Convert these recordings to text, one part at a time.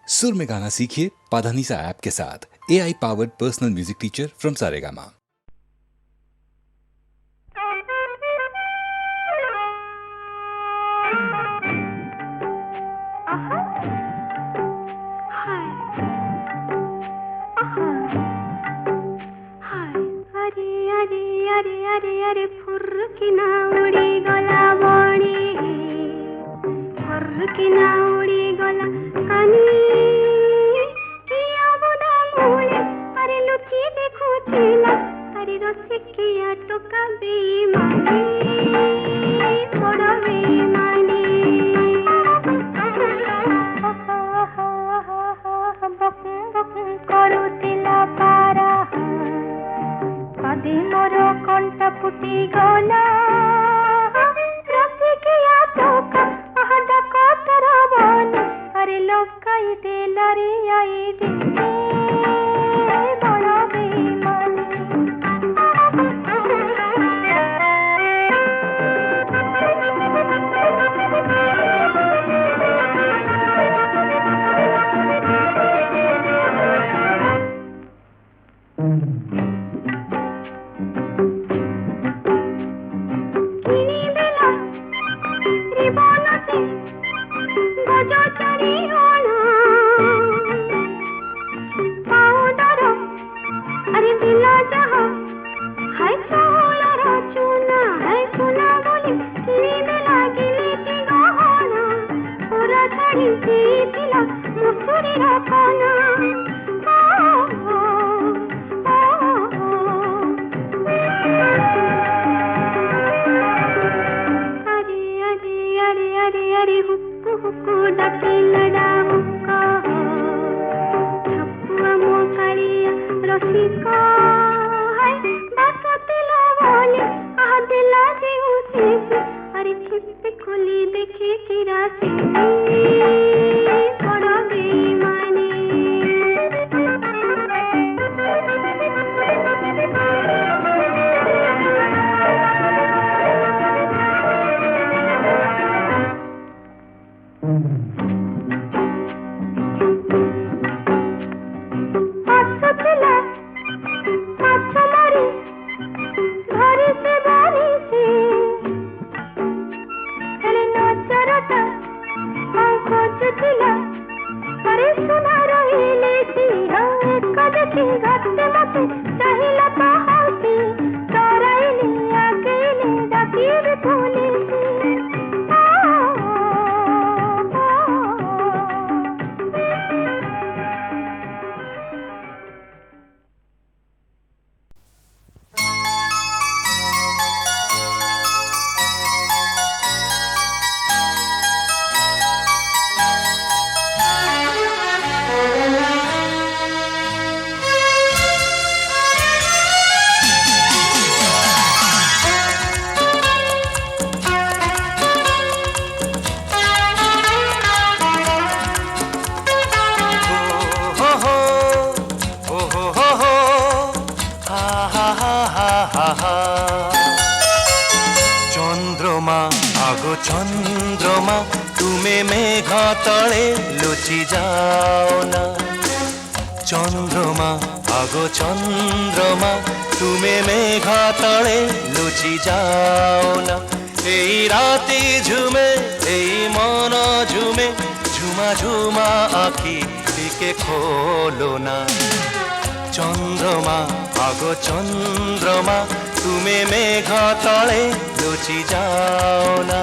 सुर में गाना सीखिए पाधानीसा ऐप के साथ। AI powered personal music teacher from Saregama. अरे फुर्किना उड़ी गला बणी फुर्किना उड़ी गला कानी किया बुदा मूले अरे लुची देखुचिला अरे रसिकिया टोका बेईमानी बड़ा बेईमानी करुतिला पारा कदी मोर कंठ फुटी गला रसिकिया टोका आहदा कतर बन अरे लोकाई देला रे आई दिने बड़ा बेईमानी चंद्रमा आगो चंद्रमा तुम्हें मेघा तले लुचि जाओ ना चंद्रमा आगो चंद्रमा तुम्हें मेघा तले लुचि जाओ ना এই রাতে ঝুমে এই মন ঝুমে ঝুমা ঝুমা আখি দিকে খোলো না চন্দ্রমা আগো চন্দ্রমা তুমি মেঘ তলে লুচি যাও না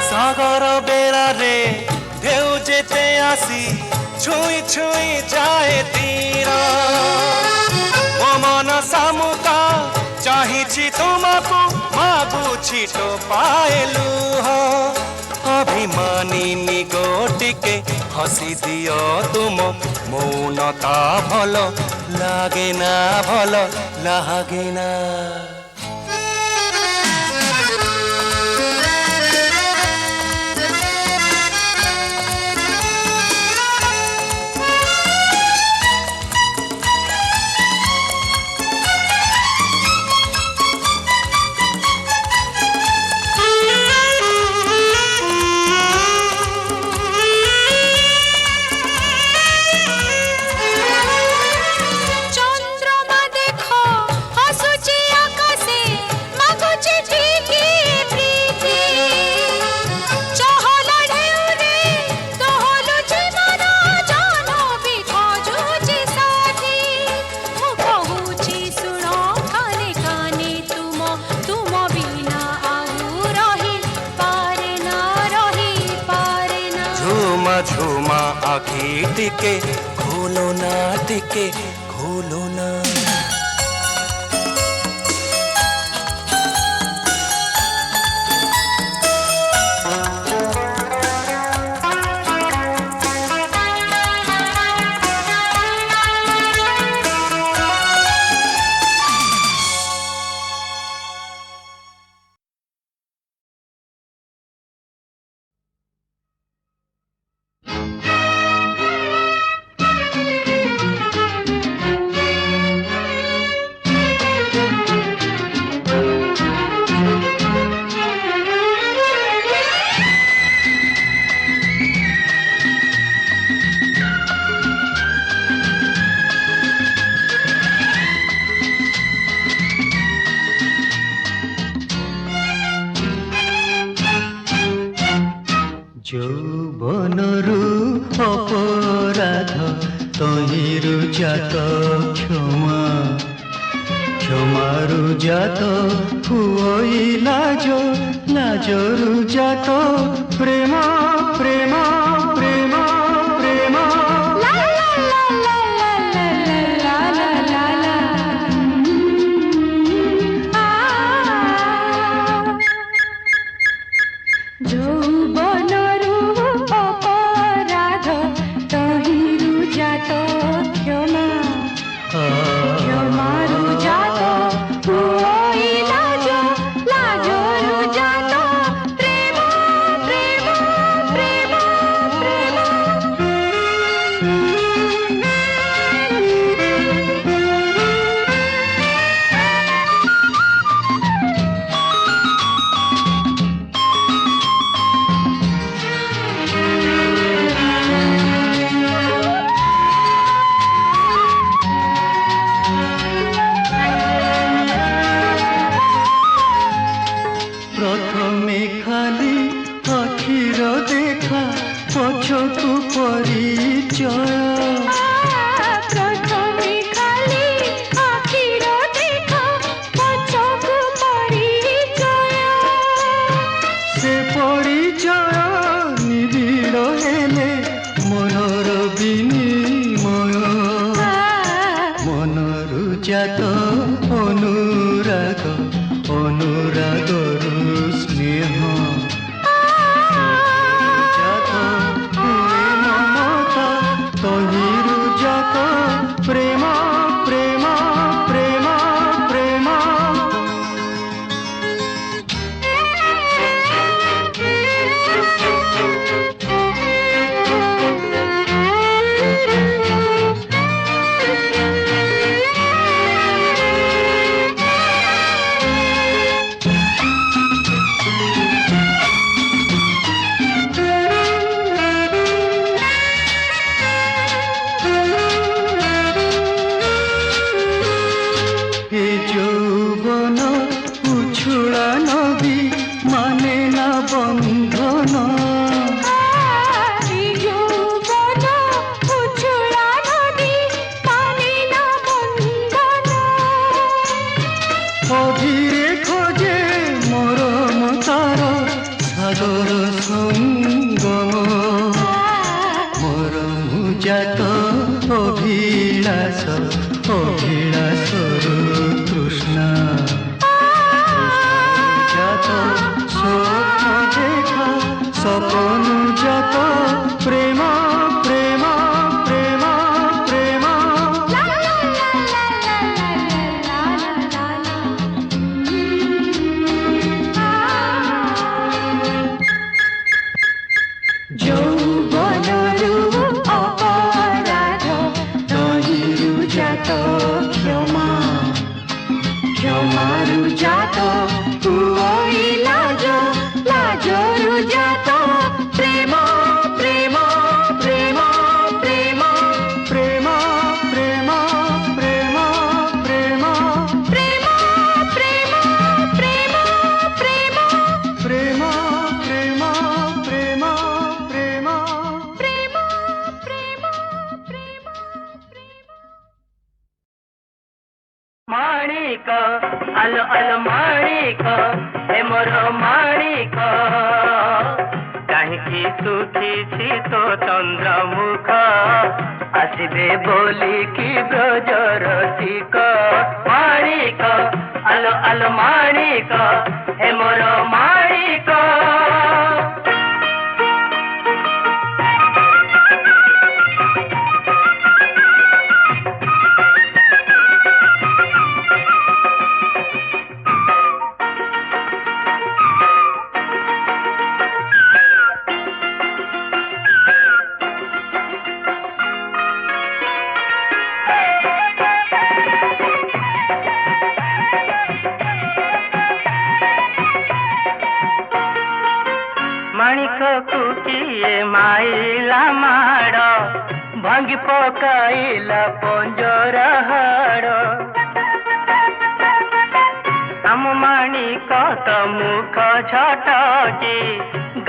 সাগর বেড়ারে ঢেউ যেতে আসি ছুঁই ছুঁই যায় তীর ମୋ ମନ ସାମୁକା ଚାହିଁଛି ତୁମକୁ ମାଗୁଛି ଟୋପାଏ ଲୁହ ଅଭିମାନିନୀ ଗୋଟିକେ ହସି ଦିଅ ତୁମ ମୌନତା ଭଲ ଲାଗେ ନା ଭଲ ଲାଗେ ନା। ঝুমা আখি টিকে খোলো না টিকে খোলো না। যৌবনরু অপরাধ তহিরু জাত ক্ষমা ক্ষমারু জাত হুই লাজ লাজরু জাত প্রেম প্রেম প্রেম প্রেম। যৌবনরু অপরাধ তহিরু জাত ক্ষমা ক্ষমারু জাত হুই লাজ লাজরু জাত প্রেম প্রেম প্রেম প্রেম। প্রথমে খালি আখির দেখা পছকু পরিচয় প্রথমে খালি আখির দেখা পছকু পরিচয় সে পরিচয় নিবিড় হেলে মনর বিনিময় মনরু জাত অনুরাগ অনুরাগরু স্নেহ জাত হুয়ে মমতা তহিরু জাত প্রেম প্রেম প্রেম প্রেম। এ যৌবন উছুড়া নদী মানে না বন্ধন যৌবন উছুড়া নদী মানে না বন্ধন অধীরে খোঁজে মরম তার সাগর সঙ্গম মরম জাত অভিলাষ অভিলাষরু তৃষ্ণা জাত স্বপ্ন দেখা जात हुई लाजो लाजोरु जात प्रेम प्रेम प्रेम प्रेम प्रेम प्रेम प्रेम प्रेम प्रेम प्रेम प्रेम प्रेम प्रेम प्रेम प्रेम प्रेम प्रेम प्रेम प्रेम माणिक आलो आलो माणिक हे मोर माणिक काहींकि सुखी तो चंद्रमुख आसबे बोलिकी ब्रजर सिक माणिक आलो आलो माणिक हे मोर माणिक माणिक कुकिए माइला माड़ भांगी पकाइला पंजरा हाड़ आम माणिक तो मुख झटकी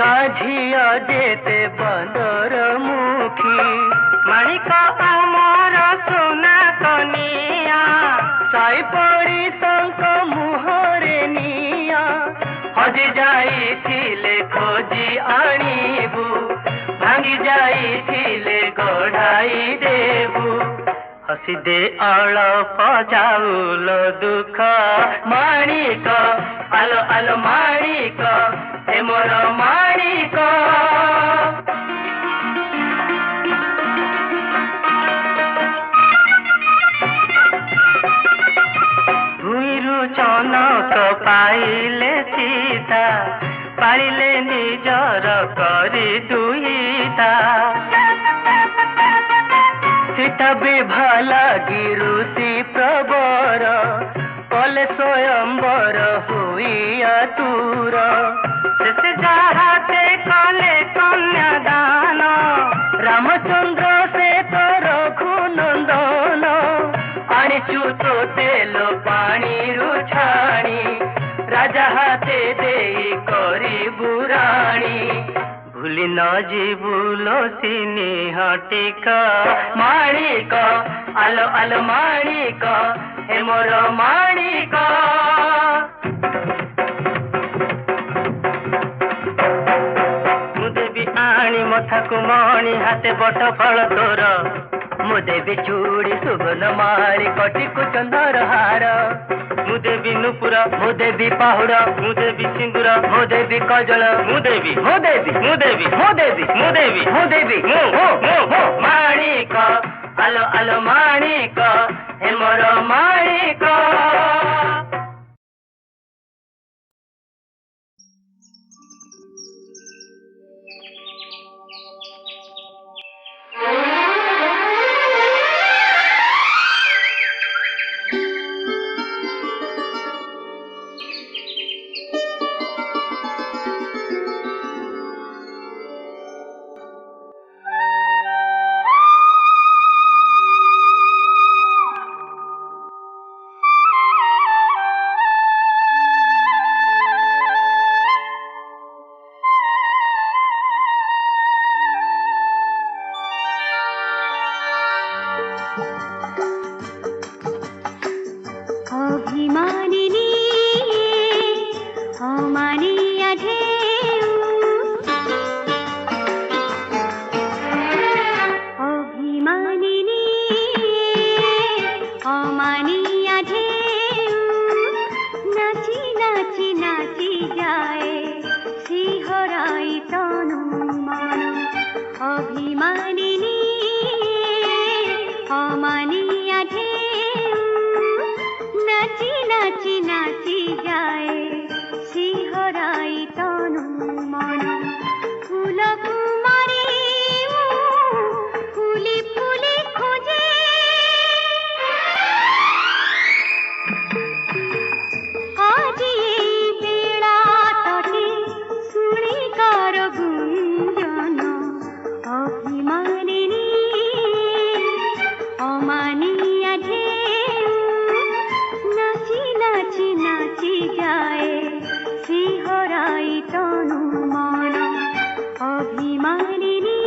गाझिया जेते बंदर मुखी माणिक आमर सोना कनिया साई पड़ी शंख मुहरे निया हजि जाइथिले खोजी आनिबु भांगी जाइथिले गढ़ाई देबु हसी दे अळप जाउल दुख माणिक आलो आलो माणिक हे मोर माणिक भुइरु चनक पाइले सीता पाइले निजर करी दुईता सीता विभला गिरुषि प्रबर कले स्वयंवर हुई तुर से जाहाते कले कन्यादान रामचंद्र से तो रघुनंदन आनिचु तो तेल पानी रुछाणी राजा हाथे देई करी बुराणी भूली न जीवुलो सिनी हटिक माणिक आलो आलो माणिक हे मोर माणिक मुदेवी आणी मथाकु मणि हाथे बट फल तोर मुदेवी चूड़ी सुबन माली कटिकु चंदर हार मुदेवी नुपुर मुदेवी पाहुड़ मुदेवी सिंदूर मुदेवी कजल मुदेवी मुदेवी मुदेवी मुदेवी मुदेवी मुदेवी माणिक आलो आलो माणिक हे मोर माणिक अभिमानिनी अमानिया ढेउ अभिमानिनी अमानिया ढेउ नाची नाची नाची जाए सिहराई तनु मन अभिमानिनी अमानिया ढेउ नाची नाची নাচি নাচি যায় শিহরাই তনু মন অভিমানিনী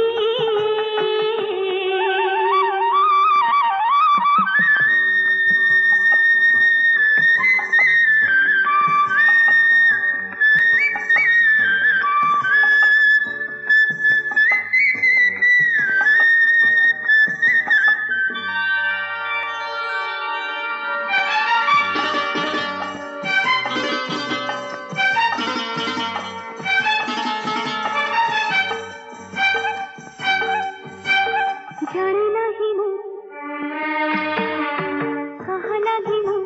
জানি নাহি মু কাহা লাগি মু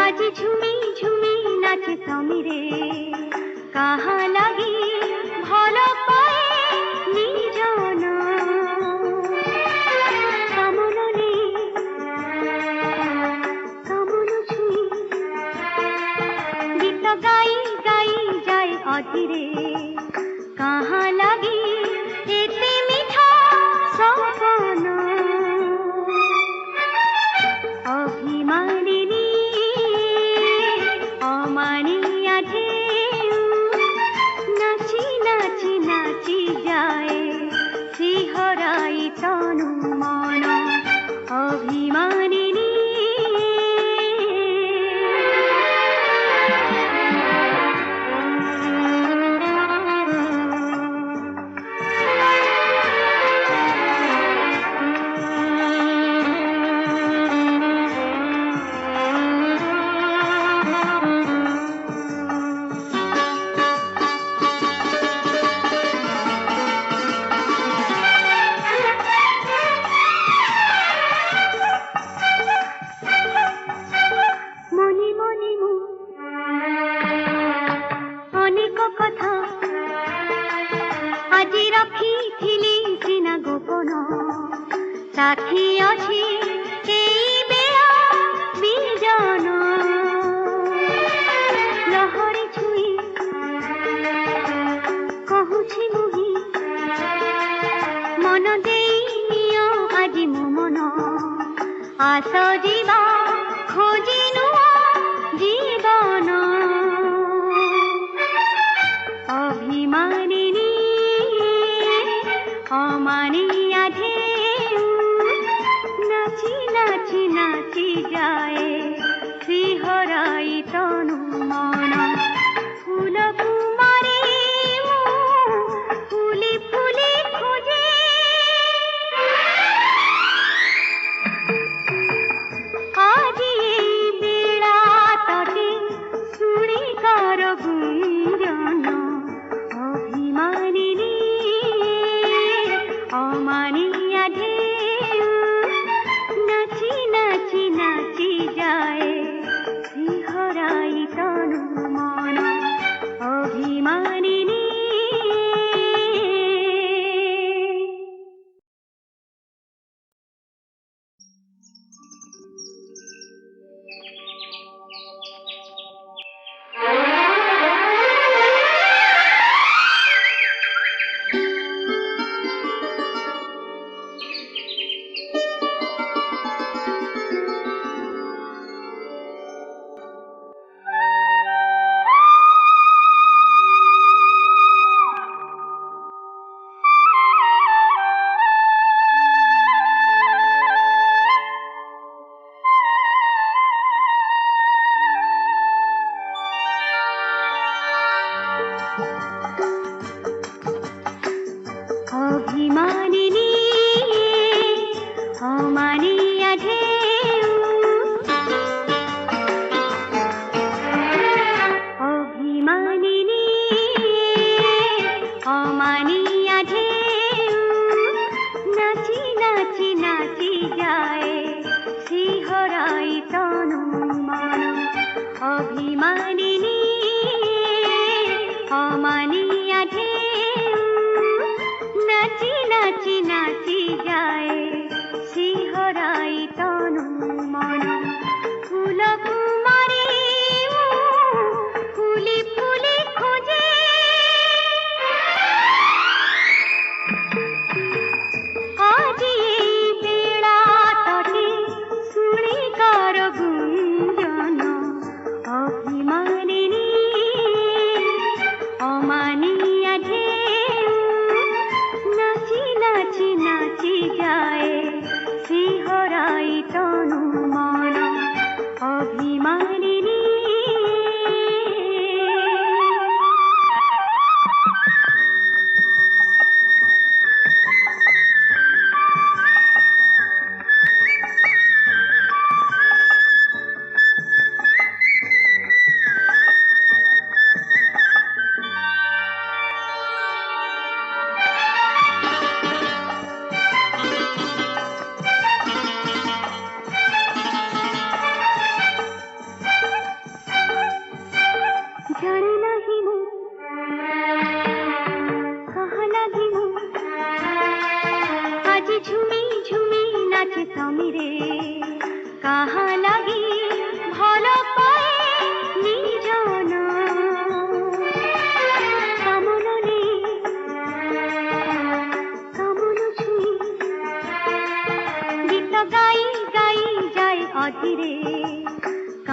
আজি ঝুমি ঝুমি নাচে সমীরে কাহা লাগি ভাল পায়ে নিজন কামননে কামন ছুঁই গীত গাই গাই যায় অধীরে কাহা লাগি এতে মিঠা সপন অভিমানিনী অমানিয়া ঢেউ নাচি নাচি নাচি যায় শিহরাই তনু মন অভিমানিনী মনে মনে মু অনেক কথা আজি রখিথিলি সিনা গোপন সাথী ଅଛି এই বেলা বিজন লহরি ছুঁই কহুছি মুহি মন দেই নিও আজি মো মন আস ଯିବା ଖୋଜି ନୂଆ ଜୀବନ ଅଭିମାନିନୀ ଅମାନିଆ ଢେଉ ନାଚି ନାଚି ନାଚି ଯାଏ ଶିହରାଇ ତନୁ ମନ ফুল কুমারী ফুলি ফুলি খোঁজে আজি এই বেড়া তটে শুনি কার গুঞ্জন অভিমানিনী অমানিয়া ঢেউ নাচি নাচি নাচি যায় শিহরাই তনু মন অভিমানিনী অভিমানিনী অমানিয়া ঢেউ অভিমানিনী অমানিয়া ঢেউ নাচি নাচি নাচি যায় শিহরাই তনু মন অভিমানিনী অমানিয়া ঢেউ নাচি নাচি নাচি যায় শিহরাই তনু মন ফুল কুমারী ফুলি ফুলি খোঁজে আজি এই বেড়া তটে শুনি কার গুঞ্জন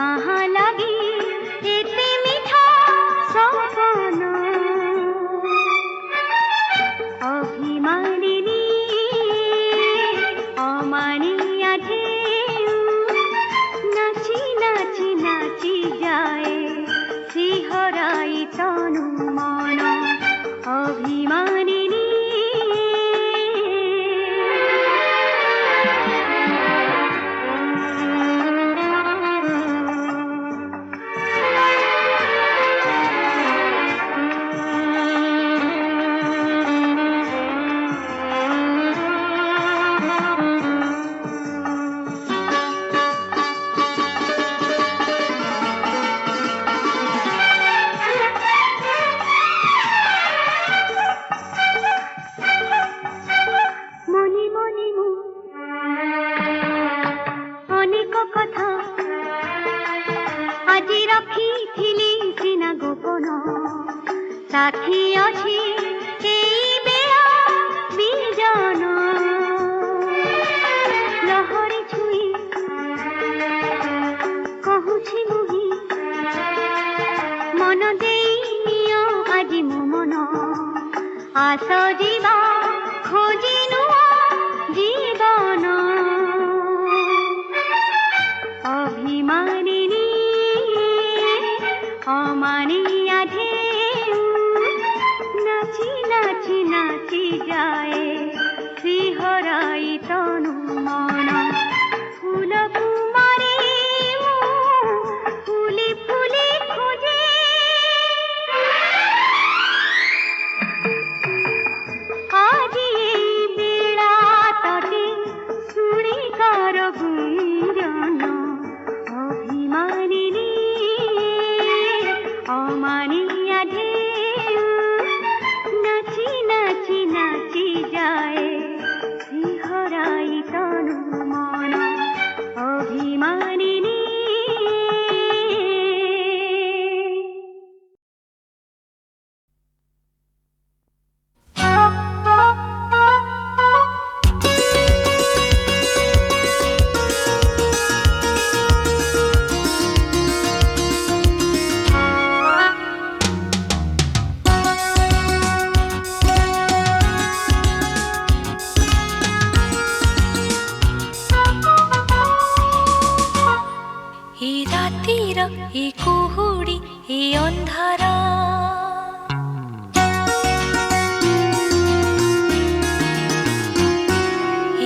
कहाँ लगी इतनी मीठा सपना अभिमानिनी अमानिया ढेउ नाची नाची नाची जाए सिहराई तनु मन अभिमानिनी साथी अछि एई बेला बिजन लहरी छुई कहुछि मुहि मन देई नियो आजि मो मन आस जीवा खोजी नुआ जीवन अभिमानिनी अमानिया ढेउ नाची नाची नाची जाए सिहराई तनु मन फूल कुमारी फूली फूली खोजे আজি এই বেড়া তটে শুনি কার গুঞ্জন অভিমানিনী অমানিয়া ঢেউ নাচি নাচি নাচি যায় সিহরাই তনু মন অভিমানিনী এই রাতির এই কুহুড়ি এই অন্ধার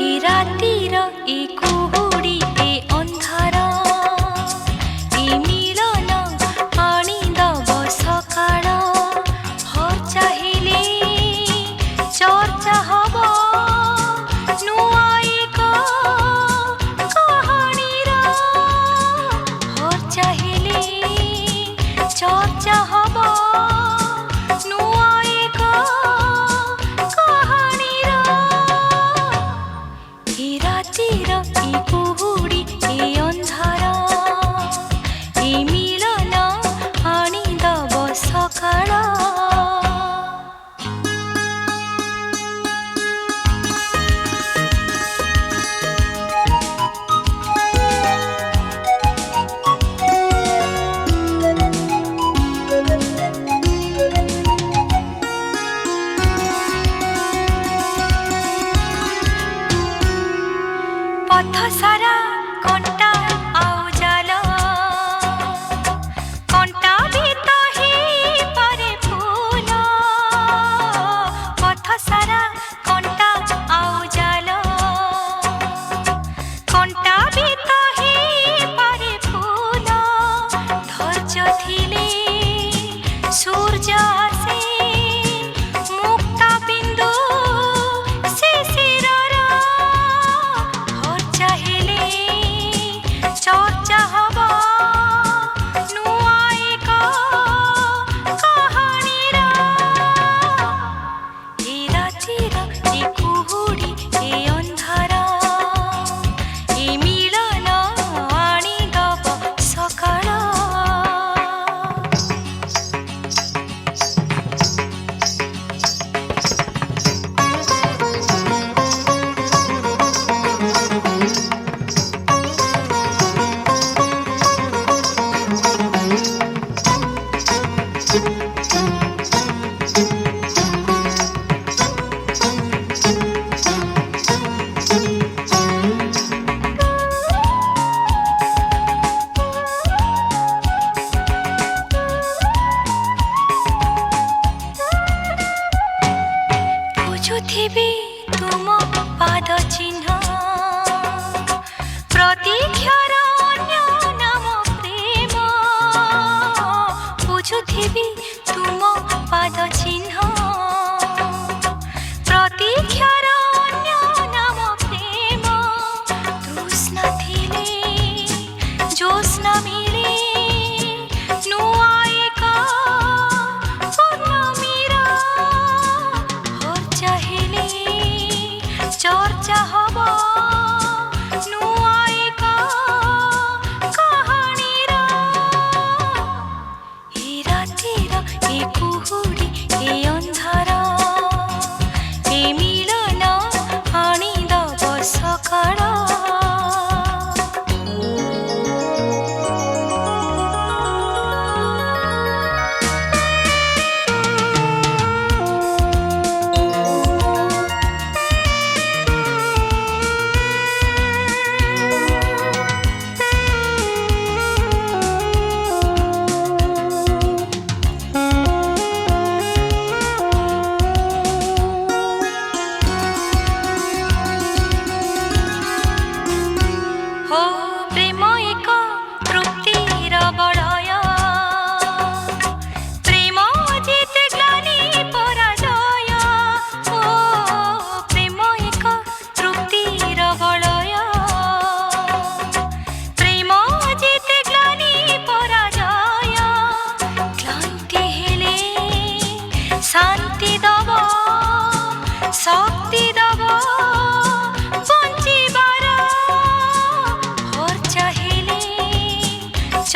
এই রাতির এই কুহুড়ি এই অন্ধার এই মিলন আনি দব সকাল হর চাহিলে চর্চা হব নুয়া এক কাহানির হর চাহিলে চর্চা হব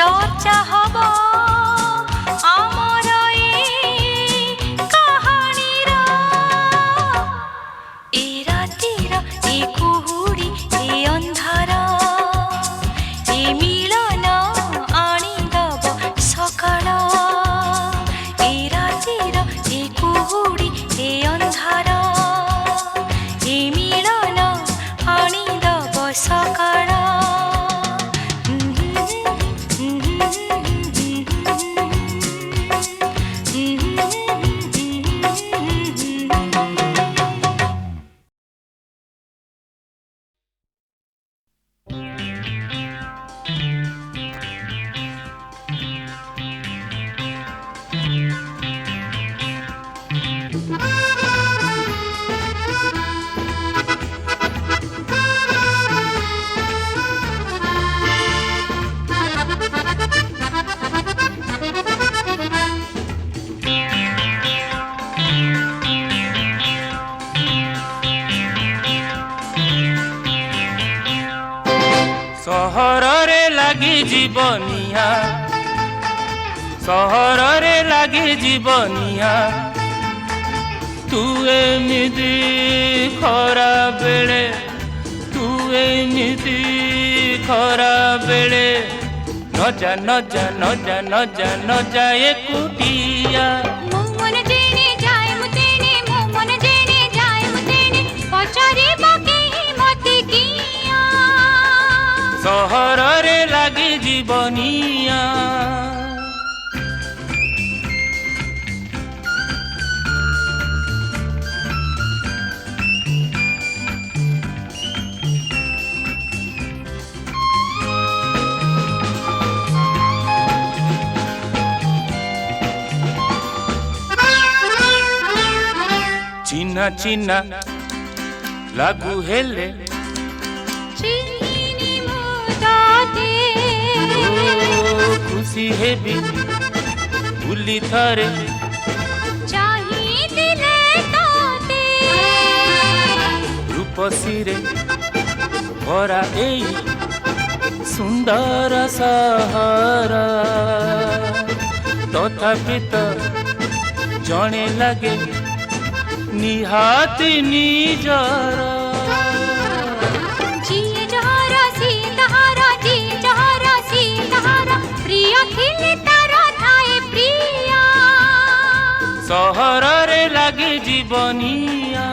চর্চা হব আমার এই কাহানির এ রাতির এ কুহুড়ি এ ଅନ୍ଧାର এ মিলন আনিদব সকাଳ এ রাতির এ কুহুড়ি এ ଅନ୍ଧାର এ মিলন আনিদব সকাଳ ସହରରେ ଲାଗି ଜୀବନିଆ ସହରରେ ଲାଗି ଜୀବନିଆ ତୁ ଏମିତି ଖରା ବେଳେ ତୁ ଏମିତି ଖରା ବେଳେ ନଜା ନଜା ନଜା ନଜା ନଜା ଏକୁଟିଆ ମୋ ମନ ଯେଣେ ଯାଏ ମୁଁ ତେଣେ ମୋ ମନ ଯେଣେ ଯାଏ ମୁଁ ତେଣେ ପଚାରିବ କେହି ମତେ କିଆ ସହରରେ ଲାଗି ଜୀବନିଆ ଚିହ୍ନା ଚିହ୍ନା ଲାଗୁ ହେଲେ ଚିହ୍ନିନି ମୁଁ ତତେ ଖୁସି ହେବି ବୁଲି ଥରେ ଚାହିଁଥିଲେ ତତେ ରୂପସୀରେ ଭରା ଏଇ ସୁନ୍ଦର ସହର ତଥାପି ତ ଜଣେ ଲାଗେ ନିହାତି ନିଜର ଯିଏ ଯାହାର ସିଏ ତାହାର ଯିଏ ଯାହାର ସିଏ ତାହାର ପ୍ରିୟ ଥିଲେ ତାର ଥାଏ ପ୍ରିୟା ସହରରେ ଲାଗି ଜୀବନିଆ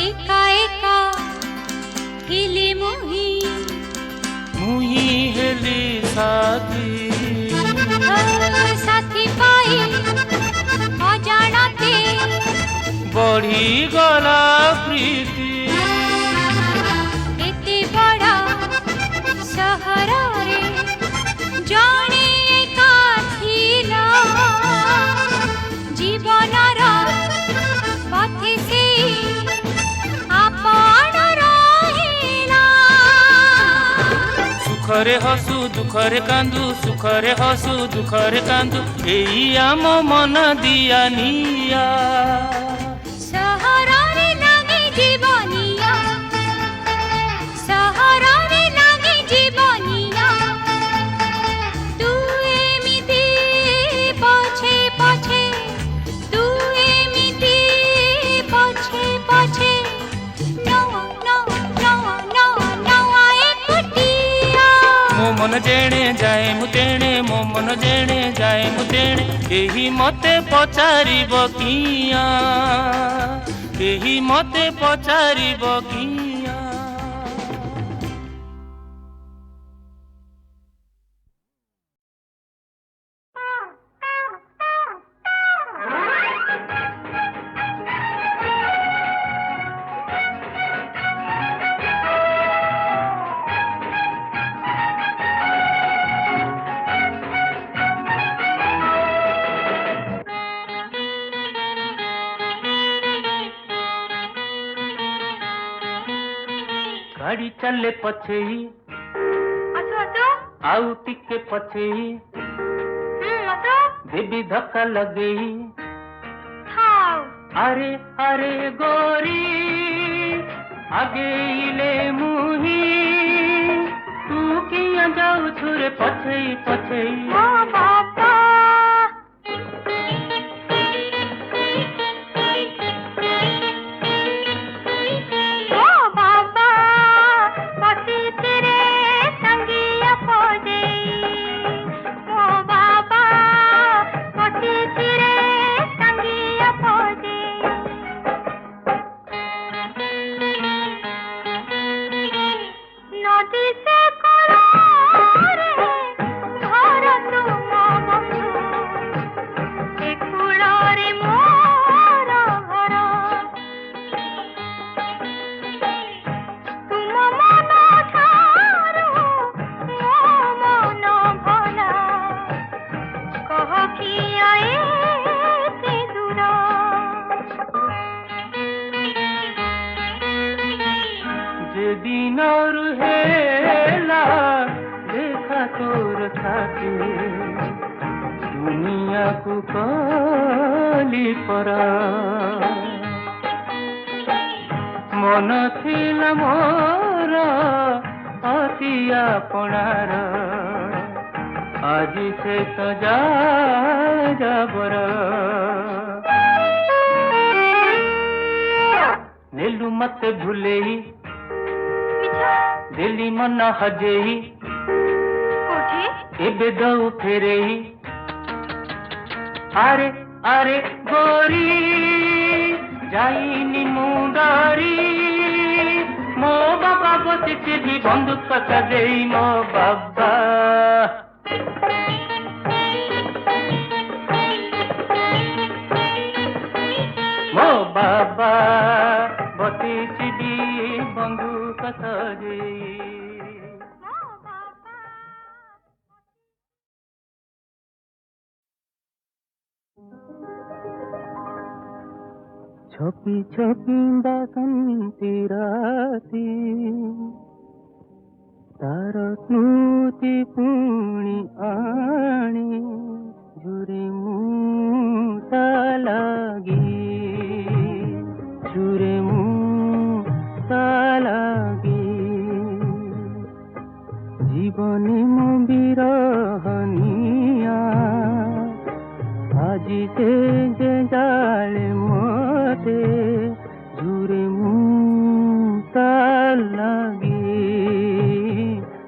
ଏକା ଏକା ହେଲେ ମୁହିଁ ହେଲି ସାଥୀ ସାଥୀ ପାଇ ଅଜାଣତେ ବଢ଼ିଗଲା ପ୍ରୀତି ଏତେ ବଡ଼ ସହରରେ ଜଣେ ଏକା ଥିଲା ଜୀବନର ପଥେ ସେଇ ଆପଣ ରହିଲା ସୁଖରେ ହସୁ ଦୁଃଖରେ କାନ୍ଦୁ ସୁଖରେ ହସୁ ଦୁଃଖରେ କାନ୍ଦୁ ଏଇ ଆମ ମନ ଦିଆ ନିଆ ସହରରେ ଲାଗେ ଜୀବନିଆ ସହରରେ ଲାଗେ ଜୀବନିଆ ତୁ ଏମିତି ପଛେ ପଛେ ତୁ ଏମିତି ପଛେ ପଛେ ନଆ ଏକୁଟିଆ ମୋ ମନ ଯେଣେ ଯାଏ ମୁଁ ତେଣେ ମୋ ମନ ଯେଣେ ଯାଏ ମୁଁ ତେଣେ କେହି ମତେ ପଚାରିବ କିଆ କେହି ମତେ ପଚାରିବ କିଆ गाड़ी चले पछे ही ଆସ ଆସ आउ टिके पछे ही देवी धक्का लगई थाओ अरे अरे गोरी आगे इले मुही तू किया जाऊ छुरे पछे पछे ओ बाबा ओ बाबा पसी तेरे संगिया खोजे ओ बाबा पसी तेरे संगिया खोजे नदी से करो रे घर तुम बंधु ए कूଳରେ मोर घर तुम मन ଠାରୁ ମୋ ମନ ଭଲା କହ କିଆ ଏତେ ଦୂର যেদিন হেলা দেখা তোর থাকে দুনিয়াকু কলি পরা মন ଥିଲା মোর অতি আপনার আজি সে তো যা যাবর ନେଲୁ ମତେ ଭୁଲେଇ ଦେଲି ମନ ହଜେଇ କୋଠି ଏବେ ଦଉ ଫେରେଇ ଆରେ ଆରେ ଗୋରୀ ଯାଇନି ମୁଁ ଡରି ମୋ ବାବା ବସିଛି ବନ୍ଧୁକ ସଜେଇ ମୋ ବାବା ମୋ ବାବା ବସିଛି ବନ୍ଧୁକ ସଜେଇ ଛପି ଛପି ବାସନ୍ତୀ ରାତି ତାର ସ୍ମୃତି ପୁଣି ଆଣି ଝୁରେ ମୁଁ ତା ଲାଗି ଝୁରେ ମୁଁ ତା ଲାଗି জীবনে মো বিরহনিয়া আজি সে যে জালে মতে ঝুরে মু তা লাগি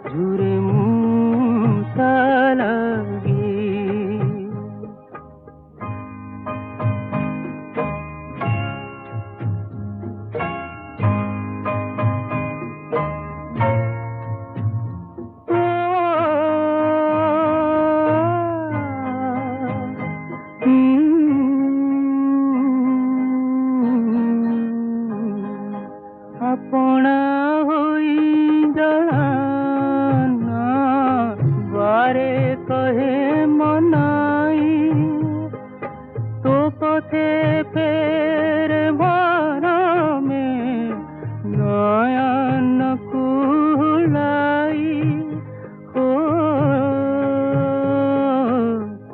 ঝুরে মু তা লাগি আপনা হই জানা বারে কহে মনাই তো পথে ফের ভরমে নয়ন কুলাই ও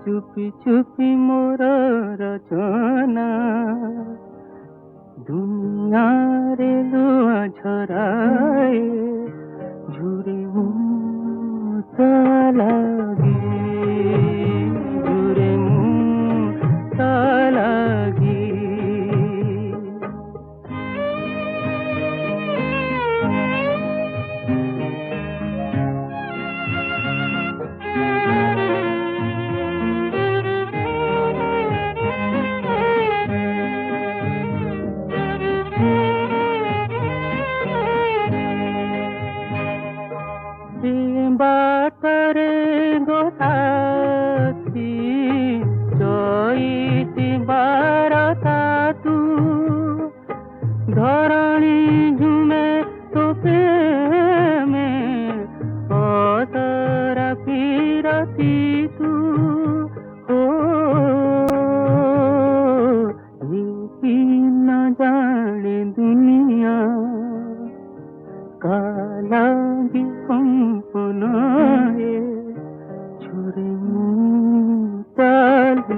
চুপি চুপি মোর রচনা দুনিয়ারে লুয়া ঝরায় ঝুরে তা লাগি ঝুরে তা লাগি बातरे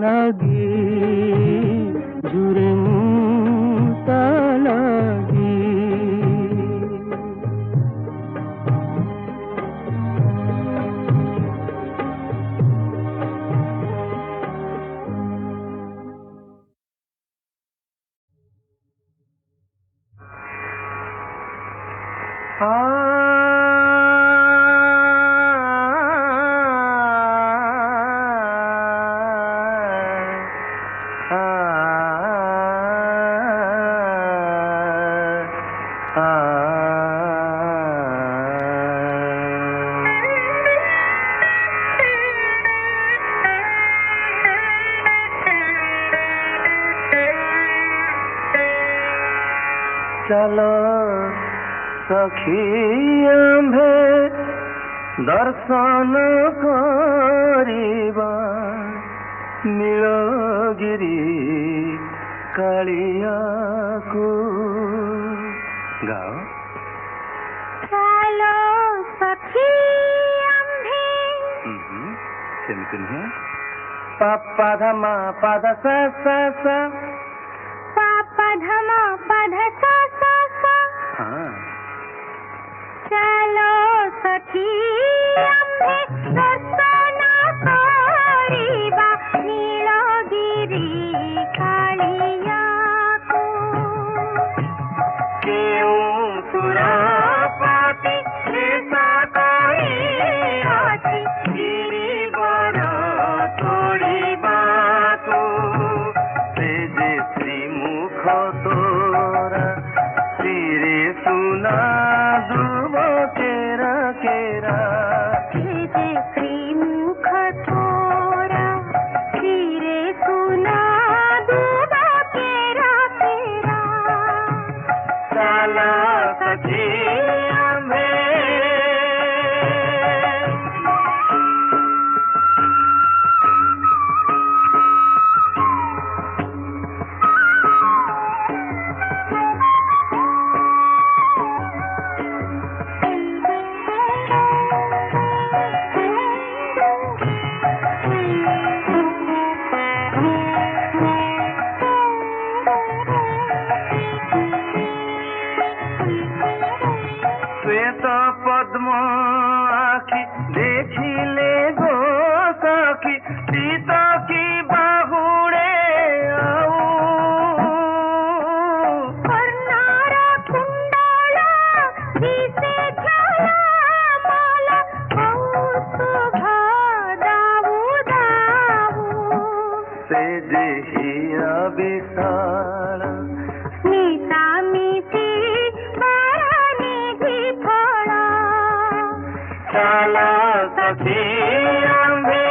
লাগি জুড়ে মুতা লাগি चलो सखी आम्भे दर्शन करिबा नीलगिरी कालिया को गाओ चलो सखी आम्भे सेମିତି ନୁହେଁ पापा धमा पाद सा सा सा पापा धमा पध सा सा सा हाँ चलो सखी आम्भे दर्शन करिबा नीलगिरी कालियाको केउँ सुरपाती ऐसा करी आछि गिरिवर तोडिबाको से जे श्रीमुख तोरा श्रीरे सुना दुब केरा केरा जे श्रीमुख तोरा धीरे सुना दुबा केरा केरा चला सखी आम्भे श्वेत पद्म आखि देखिले गो सखी सीत की बाहुड़े आऊ कर्णार कुंडल दिसे झलमल कौस्तुभ दाऊ दाऊ से जे हीरा विशाल स्मिता मिति बारानिधि फल चला सखी आम्भे